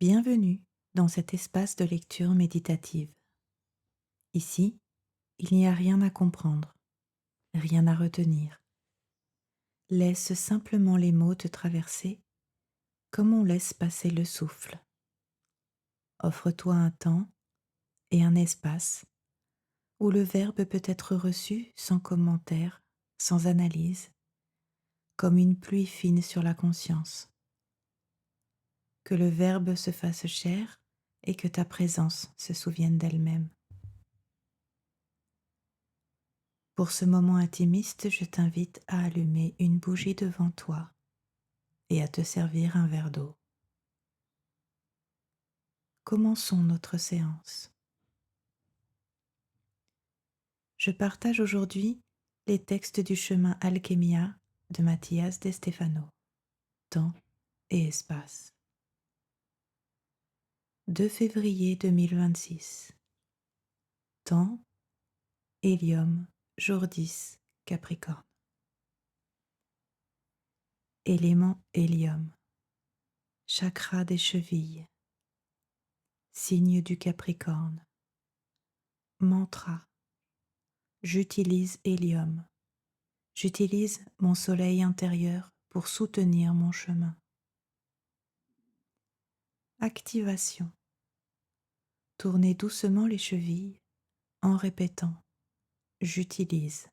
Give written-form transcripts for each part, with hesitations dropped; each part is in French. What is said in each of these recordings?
Bienvenue dans cet espace de lecture méditative. Ici, il n'y a rien à comprendre, rien à retenir. Laisse simplement les mots te traverser comme on laisse passer le souffle. Offre-toi un temps et un espace où le verbe peut être reçu sans commentaire, sans analyse, comme une pluie fine sur la conscience. Que le verbe se fasse chair et que ta présence se souvienne d'elle-même. Pour ce moment intimiste, je t'invite à allumer une bougie devant toi et à te servir un verre d'eau. Commençons notre séance. Je partage aujourd'hui les textes du chemin Alchemia de Mathias de Stefano. Temps et espace. 2 février 2026. Temps, hélium, jour 10, Capricorne. Élément hélium. Chakra des chevilles. Signe du Capricorne. Mantra. J'utilise hélium. J'utilise mon soleil intérieur pour soutenir mon chemin. Activation. Tournez doucement les chevilles en répétant « J'utilise ».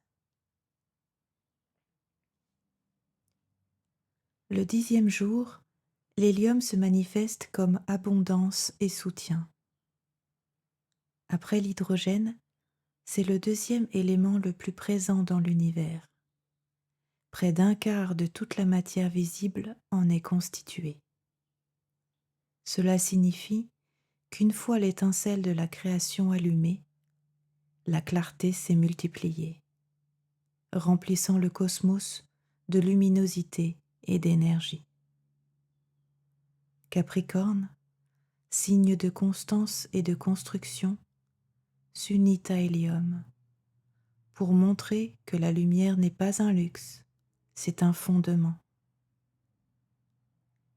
Le 10e jour, l'hélium se manifeste comme abondance et soutien. Après l'hydrogène, c'est le 2e élément le plus présent dans l'univers. Près d'un quart de toute la matière visible en est constituée. Cela signifie qu'une fois l'étincelle de la création allumée, la clarté s'est multipliée, remplissant le cosmos de luminosité et d'énergie. Capricorne, signe de constance et de construction, s'unit à Hélium pour montrer que la lumière n'est pas un luxe, c'est un fondement.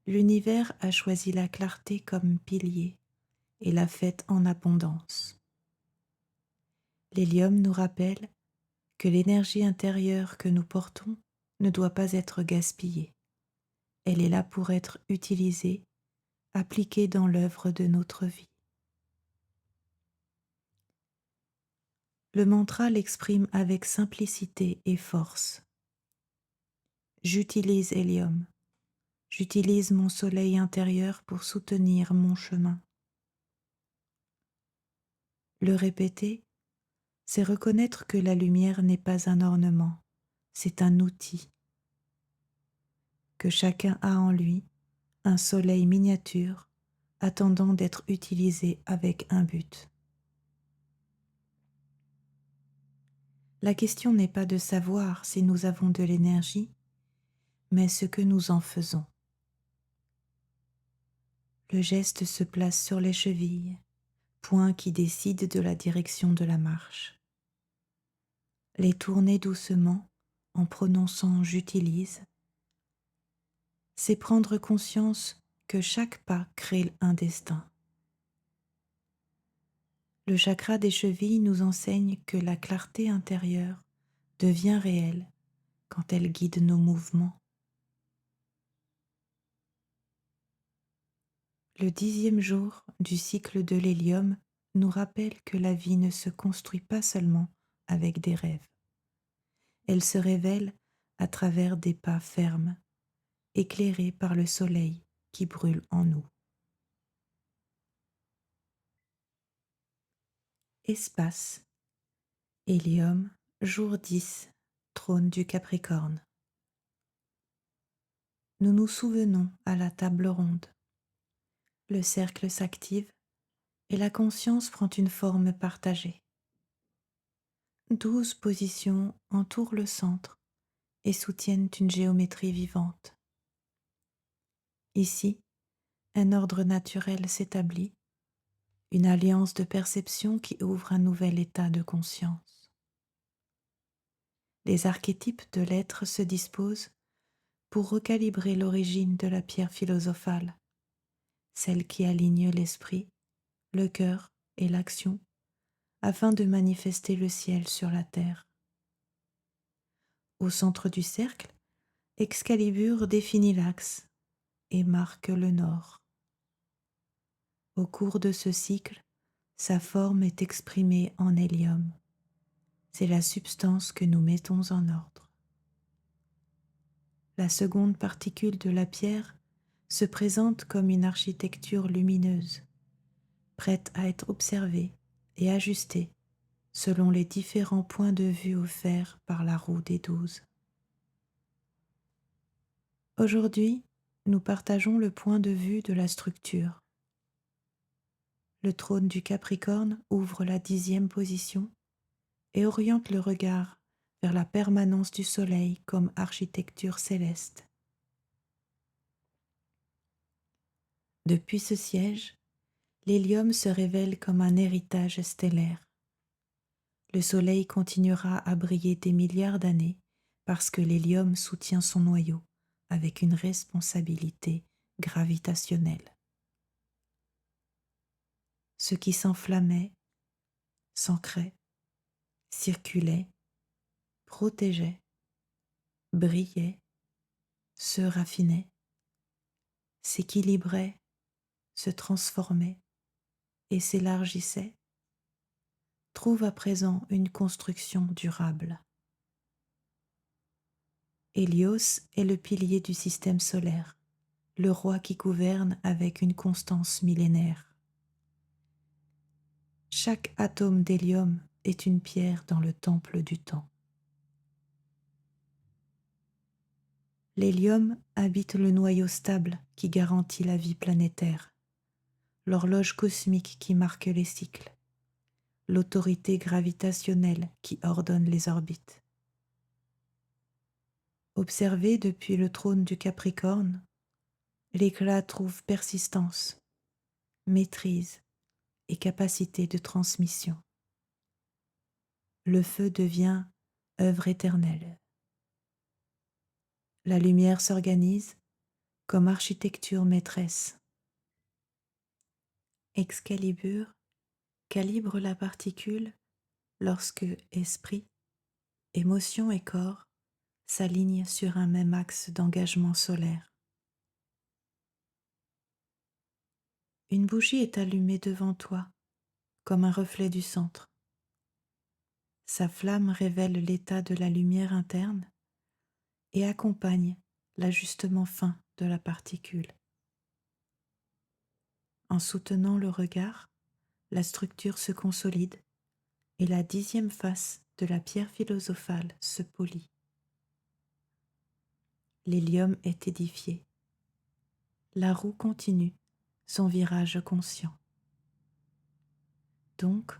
L'univers a choisi la clarté comme pilier et l'a faite en abondance. L'hélium nous rappelle que l'énergie intérieure que nous portons ne doit pas être gaspillée. Elle est là pour être utilisée, appliquée dans l'œuvre de notre vie. Le mantra l'exprime avec simplicité et force. J'utilise hélium. J'utilise mon soleil intérieur pour soutenir mon chemin. Le répéter, c'est reconnaître que la lumière n'est pas un ornement, c'est un outil. Que chacun a en lui un soleil miniature attendant d'être utilisé avec un but. La question n'est pas de savoir si nous avons de l'énergie, mais ce que nous en faisons. Le geste se place sur les chevilles, point qui décide de la direction de la marche. Les tourner doucement en prononçant « j'utilise », c'est prendre conscience que chaque pas crée un destin. Le chakra des chevilles nous enseigne que la clarté intérieure devient réelle quand elle guide nos mouvements. Le 10e jour du cycle de l'hélium nous rappelle que la vie ne se construit pas seulement avec des rêves. Elle se révèle à travers des pas fermes, éclairés par le soleil qui brûle en nous. Espace. Hélium, jour 10, trône du Capricorne. Nous nous souvenons à la table ronde. Le cercle s'active et la conscience prend une forme partagée. 12 positions entourent le centre et soutiennent une géométrie vivante. Ici, un ordre naturel s'établit, une alliance de perception qui ouvre un nouvel état de conscience. Les archétypes de l'être se disposent pour recalibrer l'origine de la pierre philosophale, celle qui aligne l'esprit, le cœur et l'action, afin de manifester le ciel sur la terre. Au centre du cercle, Excalibur définit l'axe et marque le nord. Au cours de ce cycle, sa forme est exprimée en hélium. C'est la substance que nous mettons en ordre. La seconde particule de la pierre se présente comme une architecture lumineuse, prête à être observée et ajustée selon les différents points de vue offerts par la roue des 12. Aujourd'hui, nous partageons le point de vue de la structure. Le trône du Capricorne ouvre la 10e position et oriente le regard vers la permanence du Soleil comme architecture céleste. Depuis ce siège, l'hélium se révèle comme un héritage stellaire. Le Soleil continuera à briller des milliards d'années parce que l'hélium soutient son noyau avec une responsabilité gravitationnelle. Ce qui s'enflammait, s'ancrait, circulait, protégeait, brillait, se raffinait, s'équilibrait, se transformait et s'élargissait, trouve à présent une construction durable. Hélios est le pilier du système solaire, le roi qui gouverne avec une constance millénaire. Chaque atome d'hélium est une pierre dans le temple du temps. L'hélium habite le noyau stable qui garantit la vie planétaire, l'horloge cosmique qui marque les cycles, l'autorité gravitationnelle qui ordonne les orbites. Observé depuis le trône du Capricorne, l'éclat trouve persistance, maîtrise et capacité de transmission. Le feu devient œuvre éternelle. La lumière s'organise comme architecture maîtresse. Excalibur calibre la particule lorsque esprit, émotion et corps s'alignent sur un même axe d'engagement solaire. Une bougie est allumée devant toi, comme un reflet du centre. Sa flamme révèle l'état de la lumière interne et accompagne l'ajustement fin de la particule. En soutenant le regard, la structure se consolide et la 10e face de la pierre philosophale se polit. L'hélium est édifié. La roue continue son virage conscient. Donc,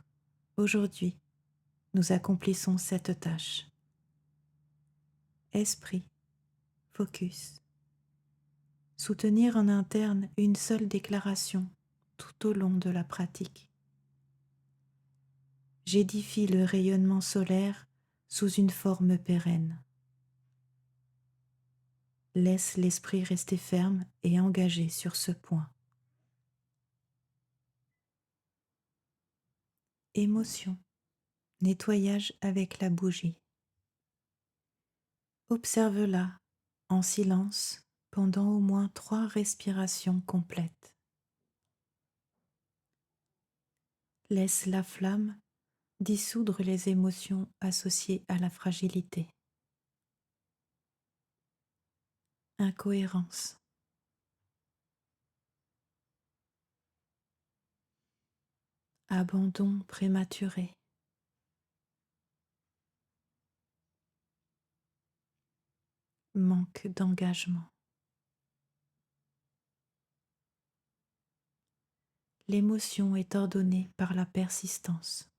aujourd'hui, nous accomplissons cette tâche. Esprit, focus. Soutenir en interne une seule déclaration tout au long de la pratique. J'édifie le rayonnement solaire sous une forme pérenne. Laisse l'esprit rester ferme et engagé sur ce point. Émotion, nettoyage avec la bougie. Observe-la en silence pendant au moins 3 respirations complètes. Laisse la flamme dissoudre les émotions associées à la fragilité. Incohérence. Abandon prématuré. Manque d'engagement. L'émotion est ordonnée par la persistance.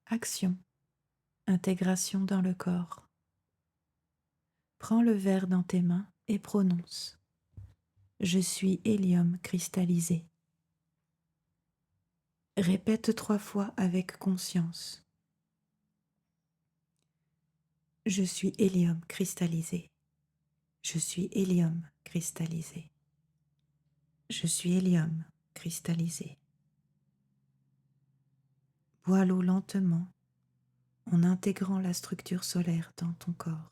Action. Intégration dans le corps. Prends le verre dans tes mains et prononce. Je suis hélium cristallisé. Répète 3 fois avec conscience. Je suis hélium cristallisé. Je suis hélium cristallisé. Je suis hélium cristallisé. Bois l'eau lentement en intégrant la structure solaire dans ton corps.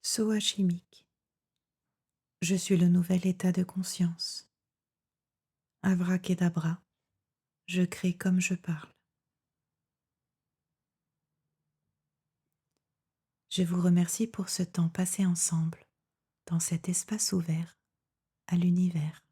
Saut chimique. Je suis le nouvel état de conscience. Abracadabra, je crée comme je parle. Je vous remercie pour ce temps passé ensemble dans cet espace ouvert à l'univers.